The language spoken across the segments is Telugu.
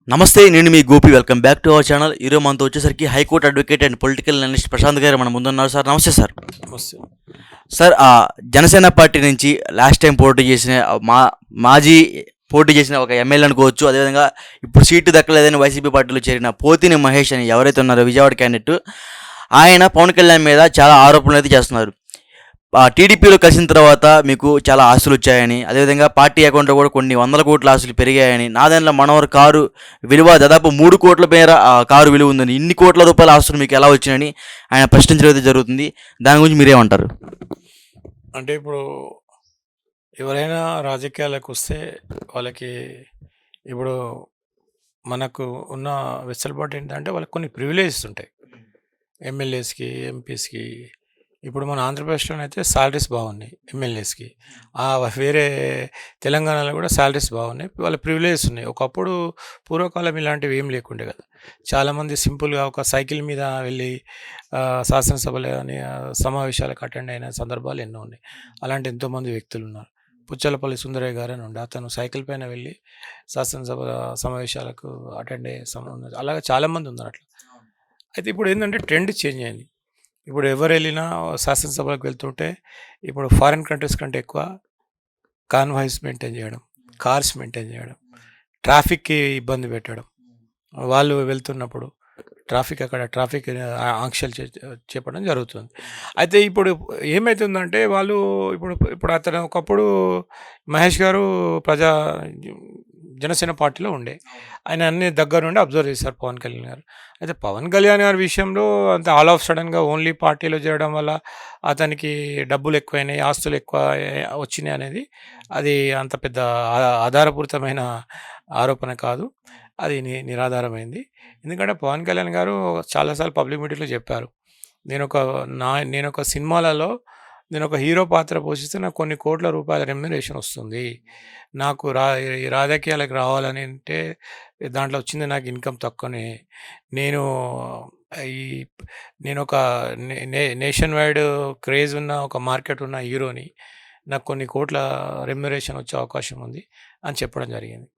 నమస్తే, నేను మీ Gopi. Welcome back to our channel. ఈరోజు మనతో వచ్చేసరికి high court advocate and political analyst Prashanth garu మన ముందున్నారు. సార్ నమస్తే సార్. నమస్తే. సార్, జనసేన పార్టీ నుంచి లాస్ట్ టైం పోటీ చేసిన మాజీ పోటీ చేసిన ఒక ఎమ్మెల్యే అనుకోవచ్చు. అదేవిధంగా ఇప్పుడు సీటు దక్కలేదని వైసీపీ పార్టీలో చేరిన పోతిని మహేష్ అని ఎవరైతే ఉన్నారో విజయవాడ క్యాండిడేట్, ఆయన పవన్ కళ్యాణ్ మీద చాలా ఆరోపణలు అయితే చేస్తున్నారు. టీడీపీలో కలిసిన తర్వాత మీకు చాలా ఆస్తులు వచ్చాయని, అదేవిధంగా పార్టీ అకౌంట్లో కూడా కొన్ని వందల కోట్ల ఆస్తులు పెరిగాయని, నాదెండ్ల మనోహర్ కారు విలువ దాదాపు 3 కోట్ల మేర కారు విలువ ఉందని, ఇన్ని కోట్ల రూపాయల ఆస్తులు మీకు ఎలా వచ్చినాయని ఆయన ప్రశ్నించడం అయితే జరుగుతుంది. దాని గురించి మీరేమంటారు? అంటే ఇప్పుడు ఎవరైనా రాజకీయాలకు వస్తే వాళ్ళకి ఇప్పుడు మనకు ఉన్న వెసులుబాటు ఏంటంటే వాళ్ళకి కొన్ని ప్రివిలేజెస్ ఉంటాయి. ఎమ్మెల్యేస్కి, ఎంపీస్కి. ఇప్పుడు మన ఆంధ్రప్రదేశ్లోనైతే శాలరీస్ బాగున్నాయి ఎమ్మెల్యేస్కి. వేరే తెలంగాణలో కూడా శాలరీస్ బాగున్నాయి, వాళ్ళ ప్రివిలేజెస్ ఉన్నాయి. ఒకప్పుడు పూర్వకాలం ఇలాంటివి ఏం లేకుండే కదా. చాలామంది సింపుల్గా ఒక సైకిల్ మీద వెళ్ళి శాసనసభలో కానీ సమావేశాలకు అటెండ్ అయిన సందర్భాలు ఎన్నో ఉన్నాయి. అలాంటి ఎంతోమంది వ్యక్తులు ఉన్నారు. పుచ్చలపల్లి సుందరయ్య గారు అని ఉండే, అతను సైకిల్ పైన వెళ్ళి శాసనసభ సమావేశాలకు అటెండ్ అయ్యే అలాగే చాలామంది ఉన్నారు అట్లా. అయితే ఇప్పుడు ఏంటంటే ట్రెండ్ చేంజ్ అయింది. ఇప్పుడు ఎవరు వెళ్ళినా శాసనసభలకు వెళ్తుంటే ఇప్పుడు ఫారిన్ కంట్రీస్ కంటే ఎక్కువ కాన్వాయిస్ మెయింటైన్ చేయడం, కార్స్ మెయింటైన్ చేయడం, ట్రాఫిక్కి ఇబ్బంది పెట్టడం. వాళ్ళు వెళ్తున్నప్పుడు అక్కడ ట్రాఫిక్ ఆంక్షలు చెప్పడం జరుగుతుంది. అయితే ఇప్పుడు ఏమవుతుందంటే వాళ్ళు ఇప్పుడు ఇప్పుడు అతను ఒకప్పుడు మహేష్ గారు జనసేన పార్టీలో ఉండే, ఆయన అన్ని దగ్గర నుండి అబ్జర్వ్ చేశారు పవన్ కళ్యాణ్ గారు. అయితే పవన్ కళ్యాణ్ గారి విషయంలో అంత ఆల్ ఆఫ్ సడన్గా ఓన్లీ పార్టీలో చేయడం వల్ల అతనికి డబ్బులు ఎక్కువైనాయి, ఆస్తులు ఎక్కువ వచ్చినాయి అనేది అది అంత పెద్ద ఆధారపూరితమైన ఆరోపణ కాదు, అది నిరాధారమైంది. ఎందుకంటే పవన్ కళ్యాణ్ గారు చాలాసార్లు పబ్లిక్ మీటింగ్లో చెప్పారు, నేను ఒక సినిమాలలో నేను ఒక హీరో పాత్ర పోషిస్తే నాకు కొన్ని కోట్ల రూపాయల రెమ్యునరేషన్ వస్తుంది. నాకు ఈ రాజకీయాలకు రావాలని అంటే దాంట్లో వచ్చింది నాకు ఇన్కమ్ తక్కువనే. నేను ఈ నేను ఒక నేషన్ వైడ్ క్రేజ్ ఉన్న ఒక మార్కెట్ ఉన్న హీరోని, నాకు కొన్ని కోట్ల రెమ్యునరేషన్ వచ్చే అవకాశం ఉంది అని చెప్పడం జరిగింది.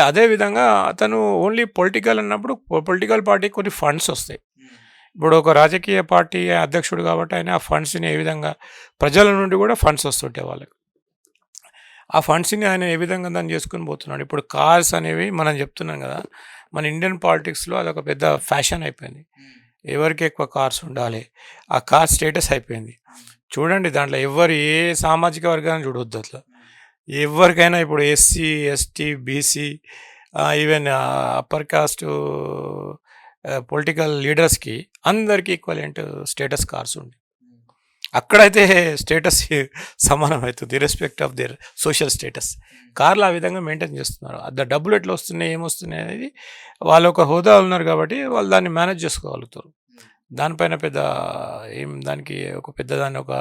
అదేవిధంగా అతను ఓన్లీ పొలిటికల్ అన్నప్పుడు పొలిటికల్ పార్టీకి కొన్ని ఫండ్స్ వస్తాయి. ఇప్పుడు ఒక రాజకీయ పార్టీ అధ్యక్షుడు కాబట్టి ఆయన ఆ ఫండ్స్ని ఏ విధంగా ప్రజల నుండి కూడా ఫండ్స్ వస్తుంటాయి వాళ్ళకి. ఆ ఫండ్స్ని ఆయన ఏ విధంగా దాన్ని చేసుకుని పోతున్నాడు. ఇప్పుడు కార్స్ అనేవి మనం చెప్తున్నాం కదా, మన ఇండియన్ పాలిటిక్స్లో అదొక పెద్ద ఫ్యాషన్ అయిపోయింది. ఎవరికి ఎక్కువ కార్స్ ఉండాలి, ఆ కార్ స్టేటస్ అయిపోయింది. చూడండి, దాంట్లో ఏ సామాజిక వర్గాన్ని చూడవద్దు. అట్లా ఎవరికైనా ఇప్పుడు SC, ST, BC, even upper caste political లీడర్స్కి అందరికీ ఈక్వలెంట్ స్టేటస్ కార్స్ ఉంది. అక్కడైతే స్టేటస్ సమానం అవుతుంది, irrespective of their social status. కార్లు ఆ విధంగా మెయింటైన్ చేస్తున్నారు. డబ్బులు ఎట్లా వస్తున్నాయి, ఏమొస్తున్నాయి అనేది వాళ్ళు ఒక హోదా ఉన్నారు కాబట్టి వాళ్ళు దాన్ని మేనేజ్ చేసుకోగలుగుతారు. దానిపైన దానికి దాన్ని ఒక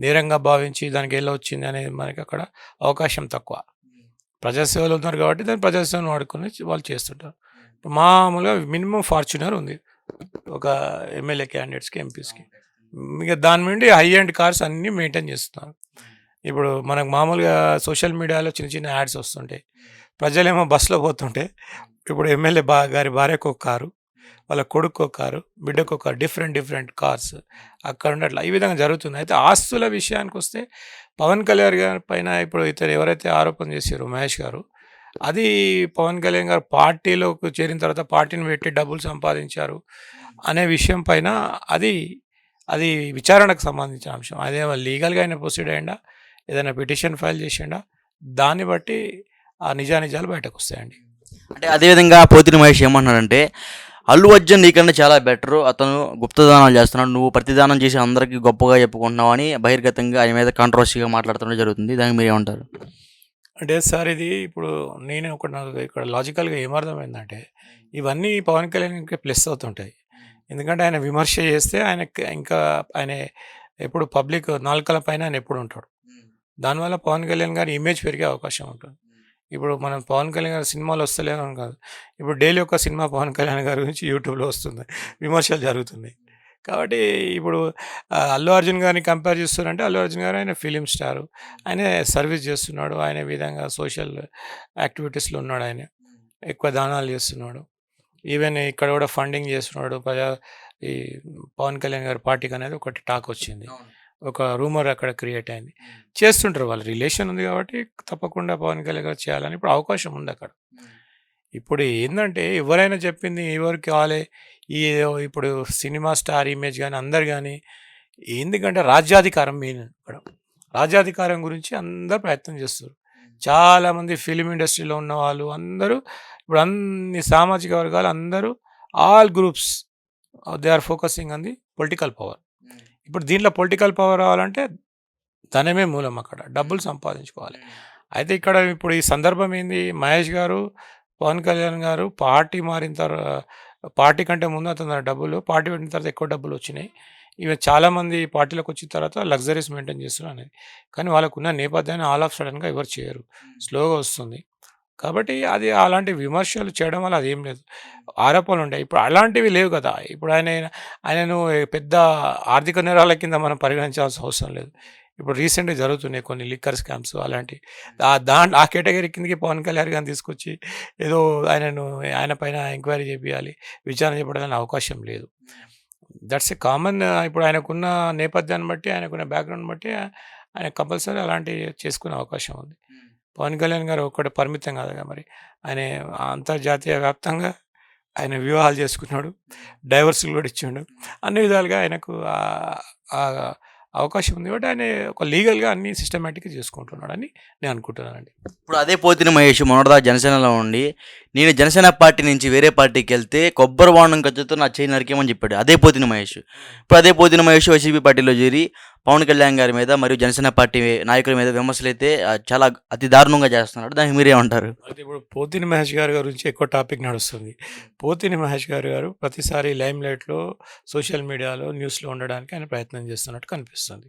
నేరంగా భావించి దానికి ఎలా వచ్చింది అనేది మనకి అక్కడ అవకాశం తక్కువ. ప్రజాసేవలు ఉన్నారు కాబట్టి దాన్ని ప్రజాసేవను వాడుకొని వాళ్ళు చేస్తుంటారు. మామూలుగా మినిమం ఫార్చునర్ ఉంది ఒక ఎమ్మెల్యే క్యాండిడేట్స్కి, ఎంపీస్కి. ఇక దాని నుండి హై అండ్ కార్స్ అన్నీ మెయింటైన్ చేస్తున్నారు. ఇప్పుడు మనకు మామూలుగా సోషల్ మీడియాలో చిన్న చిన్న యాడ్స్ వస్తుంటాయి. ప్రజలేమో బస్సులో పోతుంటే ఇప్పుడు ఎమ్మెల్యే గారి భార్యకు ఒక కారు, వాళ్ళ కొడుకు ఒక కారు, బిడ్డకు ఒక డిఫరెంట్ కార్స్ అక్కడ ఉండట్లా ఈ విధంగా జరుగుతుంది. అయితే ఆస్తుల విషయానికి వస్తే పవన్ కళ్యాణ్ గారి పైన ఇప్పుడు ఇతరు ఎవరైతే ఆరోపణ చేశారో మహేష్ గారు, అది పవన్ కళ్యాణ్ గారు పార్టీలోకి చేరిన తర్వాత పార్టీని పెట్టి డబ్బులు సంపాదించారు అనే విషయం పైన అది విచారణకు సంబంధించిన అంశం. అదే లీగల్గా ఆయన ప్రొసీడ్ అయ్యిందా, ఏదైనా పిటిషన్ ఫైల్ చేసిండా, దాన్ని బట్టి ఆ నిజానిజాలు బయటకు వస్తాయండి. అంటే అదేవిధంగా పోతిని మహేష్ ఏమంటున్నాడంటే, అల్లు అర్జున్ నీకన్నా చాలా బెటరు, అతను గుప్తదానాలు చేస్తున్నాడు, నువ్వు ప్రతిదానం చేసి అందరికీ గొప్పగా చెప్పుకుంటున్నావు అని బహిర్గతంగా ఆయన మీద కాంట్రవర్సీగా మాట్లాడుతుంటే జరుగుతుంది. దానికి మీరు ఏమంటారు? అంటే సార్, ఇది ఇప్పుడు నాకు ఇక్కడ లాజికల్గా ఏమర్థమైందంటే, ఇవన్నీ పవన్ కళ్యాణ్కి ప్లస్ అవుతుంటాయి. ఎందుకంటే ఆయన విమర్శ చేస్తే ఆయన ఎప్పుడు పబ్లిక్ నాలుకల పైన ఆయన ఎప్పుడు ఉంటాడు. దానివల్ల పవన్ కళ్యాణ్ గారి ఇమేజ్ పెరిగే అవకాశం ఉంటుంది. ఇప్పుడు మనం పవన్ కళ్యాణ్ గారి సినిమాలు వస్తలేవు అని కాదు, ఇప్పుడు డైలీ ఒక సినిమా పవన్ కళ్యాణ్ గారి గురించి యూట్యూబ్లో వస్తుంది, విమర్శలు జరుగుతున్నాయి. కాబట్టి ఇప్పుడు అల్లు అర్జున్ గారిని కంపేర్ చేస్తున్నారంటే, అల్లు అర్జున్ గారు ఆయన ఫిలిం స్టారు, ఆయన సర్వీస్ చేస్తున్నాడు, ఆయన విధంగా సోషల్ యాక్టివిటీస్లో ఉన్నాడు ఆయన. ఎక్కువ దానాలు చేస్తున్నాడు. ఈవెన్ ఇక్కడ కూడా ఫండింగ్ చేస్తున్నాడు. ఈ పవన్ కళ్యాణ్ గారి పార్టీకి అనేది ఒకటి టాక్ వచ్చింది. ఒక రూమర్ అక్కడ క్రియేట్ అయింది. చేస్తుంటారు, వాళ్ళ రిలేషన్ ఉంది కాబట్టి తప్పకుండా పవన్ కళ్యాణ్ గారు చేయాలని ఇప్పుడు అవకాశం ఉంది అక్కడ. ఇప్పుడు ఏందంటే ఎవరైనా చెప్పింది ఎవరికి కావాలి, ఈ ఇప్పుడు సినిమా స్టార్ ఇమేజ్ కానీ అందరు కానీ ఎందుకంటే రాజ్యాధికారం మెయిన్ ఇక్కడ. రాజ్యాధికారం గురించి అందరు ప్రయత్నం చేస్తారు. చాలామంది ఫిలిం ఇండస్ట్రీలో ఉన్న వాళ్ళు అందరూ ఇప్పుడు అన్ని సామాజిక వర్గాలు అందరూ all groups they are focusing on the political power. ఇప్పుడు దీంట్లో పొలిటికల్ పవర్ రావాలంటే ధనమే మూలం, అక్కడ డబ్బులు సంపాదించుకోవాలి. అయితే ఇక్కడ ఇప్పుడు ఈ సందర్భం ఏంది, మహేష్ గారు పవన్ కళ్యాణ్ గారు పార్టీ మారిన తర్వాత, పార్టీ కంటే ముందు అతను డబ్బులు, పార్టీ పెట్టిన తర్వాత ఎక్కువ డబ్బులు వచ్చినాయి. ఇవి చాలామంది పార్టీలోకి వచ్చిన తర్వాత లగ్జరీస్ మెయింటైన్ చేస్తున్నారు అనేది. కానీ వాళ్ళకున్న నేపథ్యాన్ని ఆల్ ఆఫ్ సడన్గా ఎవరు చేయరు, స్లోగా వస్తుంది. కాబట్టి అది అలాంటి విమర్శలు చేయడం వల్ల అదేం లేదు, ఆరోపణలు ఉంటాయి. ఇప్పుడు అలాంటివి లేవు కదా. ఇప్పుడు ఆయనను పెద్ద ఆర్థిక నేరాల కింద మనం పరిగణించాల్సిన అవసరం లేదు. ఇప్పుడు రీసెంట్గా జరుగుతున్నాయి కొన్ని లిక్కర్ స్కామ్స్ అలాంటివి. ఆ కేటగిరీ కిందకి పవన్ కళ్యాణ్ గారిని తీసుకొచ్చి ఏదో ఆయన పైన ఎంక్వైరీ చేయాలి, విచారణ చేపడాలని అవకాశం లేదు. That's a common. ఇప్పుడు ఆయనకున్న నేపథ్యాన్ని బట్టి, ఆయనకున్న బ్యాక్గ్రౌండ్ బట్టి ఆయన కంపల్సరీ అలాంటివి చేసుకునే అవకాశం ఉంది. పవన్ కళ్యాణ్ గారు ఒక్కటి పరిమితం కాదుగా, మరి ఆయన అంతర్జాతీయ వ్యాప్తంగా ఆయన వివాహాలు చేసుకున్నాడు, డైవర్సులు కూడా ఇచ్చిండు. అన్ని విధాలుగా ఆయనకు అవకాశం ఉంది కాబట్టి ఆయన ఒక లీగల్గా అన్ని సిస్టమేటిక్గా చేసుకుంటున్నాడని నేను అనుకుంటున్నానండి. ఇప్పుడు అదే పోతిన మహేష్ మొన్నటిదా జనసేనలో ఉండి, నేను జనసేన పార్టీ నుంచి వేరే పార్టీకి వెళ్తే కొబ్బరి బాండం ఖర్చుతో నా చేయి నరికేమని చెప్పాడు అదే పోతిన మహేష్. ఇప్పుడు అదే పోతిన మహేష్ వైసీపీ పార్టీలో చేరి పవన్ కళ్యాణ్ గారి మీద మరియు జనసేన పార్టీ నాయకుల మీద విమర్శలు అయితే చాలా అతి దారుణంగా చేస్తున్నాడు. దానికి మీరేమంటారు? అయితే ఇప్పుడు పోతిని మహేష్ గారి గురించి ఎక్కువ టాపిక్ నడుస్తుంది. పోతిని మహేష్ గారు ప్రతిసారి లైమ్ లైట్లో సోషల్ మీడియాలో న్యూస్లో ఉండడానికి ఆయన ప్రయత్నం చేస్తున్నట్టు కనిపిస్తుంది.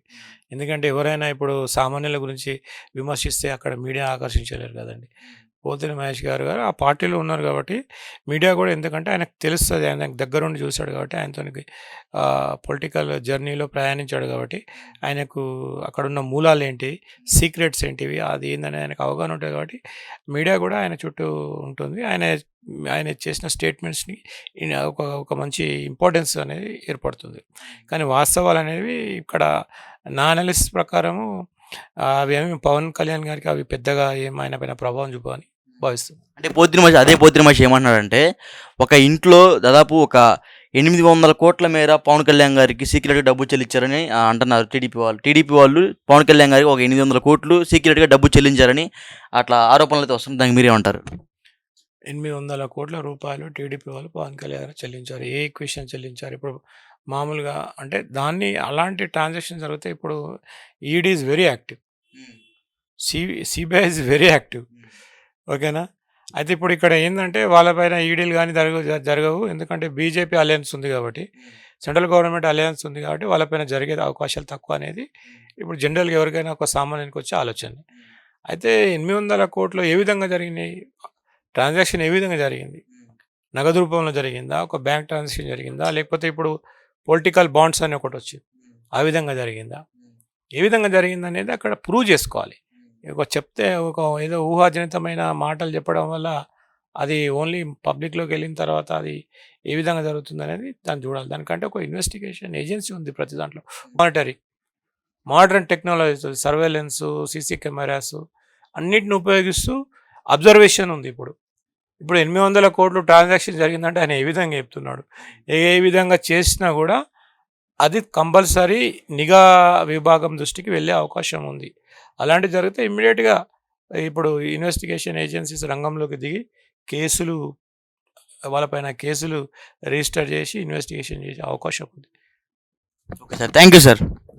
ఎందుకంటే ఎవరైనా ఇప్పుడు సామాన్యుల గురించి విమర్శిస్తే అక్కడ మీడియా ఆకర్షించలేరు కదండి. పోతిని మహేష్ గారు ఆ పార్టీలో ఉన్నారు కాబట్టి మీడియా కూడా, ఎందుకంటే ఆయనకు తెలుస్తుంది, ఆయన దగ్గరుండి చూశాడు కాబట్టి, ఆయనతోనికి పొలిటికల్ జర్నీలో ప్రయాణించాడు కాబట్టి ఆయనకు అక్కడున్న మూలాలు ఏంటి, సీక్రెట్స్ ఏంటివి, అది ఏందని ఆయనకు అవగాహన ఉంటుంది కాబట్టి మీడియా కూడా ఆయన చుట్టూ ఉంటుంది. ఆయన చేసిన స్టేట్మెంట్స్ని ఒక మంచి ఇంపార్టెన్స్ అనేది ఏర్పడుతుంది. కానీ వాస్తవాలు అనేవి ఇక్కడ నా అనాలిసిస్ ప్రకారము అవి ఏమి పవన్ కళ్యాణ్ గారికి అవి పెద్దగా ఆయన పైన ప్రభావం చూపని భావిస్తుంది. అంటే పోతిన మహేష్ ఏమంటున్నాడంటే, ఒక ఇంట్లో దాదాపు ఒక 800 కోట్ల మేర పవన్ కళ్యాణ్ గారికి సీక్రెట్గా డబ్బు చెల్లించారని అంటున్నారు టీడీపీ వాళ్ళు పవన్ కళ్యాణ్ గారికి ఒక 800 కోట్లు సీక్రెట్గా డబ్బు చెల్లించారని అట్లా ఆరోపణలు అయితే వస్తుంది. దానికి మీరేమంటారు? 800 కోట్ల రూపాయలు టీడీపీ వాళ్ళు పవన్ కళ్యాణ్ గారు చెల్లించారు. ఏ ఈక్వేషన్ చెల్లించారు? ఇప్పుడు మామూలుగా అంటే అలాంటి ట్రాన్సాక్షన్ జరిగితే ఇప్పుడు ED is very active, CBI is very active. ఓకేనా? అయితే ఇప్పుడు ఇక్కడ ఏంటంటే వాళ్ళపైన ఈడీలు కానీ జరగవు, ఎందుకంటే బీజేపీ అలయన్స్ ఉంది కాబట్టి, సెంట్రల్ గవర్నమెంట్ అలయన్స్ ఉంది కాబట్టి వాళ్ళపైన జరిగే అవకాశాలు తక్కువ అనేది ఇప్పుడు జనరల్గా ఎవరికైనా ఒక సామాన్యానికి వచ్చే ఆలోచన. అయితే 800 కోట్లు ఏ విధంగా జరిగినాయి, ట్రాన్సాక్షన్ ఏ విధంగా జరిగింది, నగదు రూపంలో జరిగిందా, ఒక బ్యాంక్ ట్రాన్సాక్షన్ జరిగిందా, లేకపోతే ఇప్పుడు పొలిటికల్ బాండ్స్ అని ఒకటి వచ్చింది, ఆ విధంగా జరిగిందా, ఏ విధంగా జరిగింది అనేది అక్కడ ప్రూవ్ చేసుకోవాలి. చెప్తే ఏదో ఊహాజనితమైన మాటలు చెప్పడం వల్ల అది ఓన్లీ పబ్లిక్లోకి వెళ్ళిన తర్వాత అది ఏ విధంగా జరుగుతుంది అనేది దాన్ని చూడాలి. దానికంటే ఒక ఇన్వెస్టిగేషన్ ఏజెన్సీ ఉంది ప్రతి దాంట్లో. Modern technologies, surveillance, CC cameras అన్నిటిని ఉపయోగిస్తూ అబ్జర్వేషన్ ఉంది. ఇప్పుడు 800 కోట్లు ట్రాన్సాక్షన్ జరిగిందంటే ఆయన ఏ విధంగా చెప్తున్నాడు, ఏ విధంగా చేసినా కూడా అది కంపల్సరీ నిఘా విభాగం దృష్టికి వెళ్ళే అవకాశం ఉంది. అలాంటివి జరిగితే ఇమ్మీడియట్గా ఇప్పుడు ఇన్వెస్టిగేషన్ ఏజెన్సీస్ రంగంలోకి దిగి వాళ్ళపైన కేసులు రిజిస్టర్ చేసి ఇన్వెస్టిగేషన్ చేసే అవకాశం ఉంది. Okay sir, thank you sir.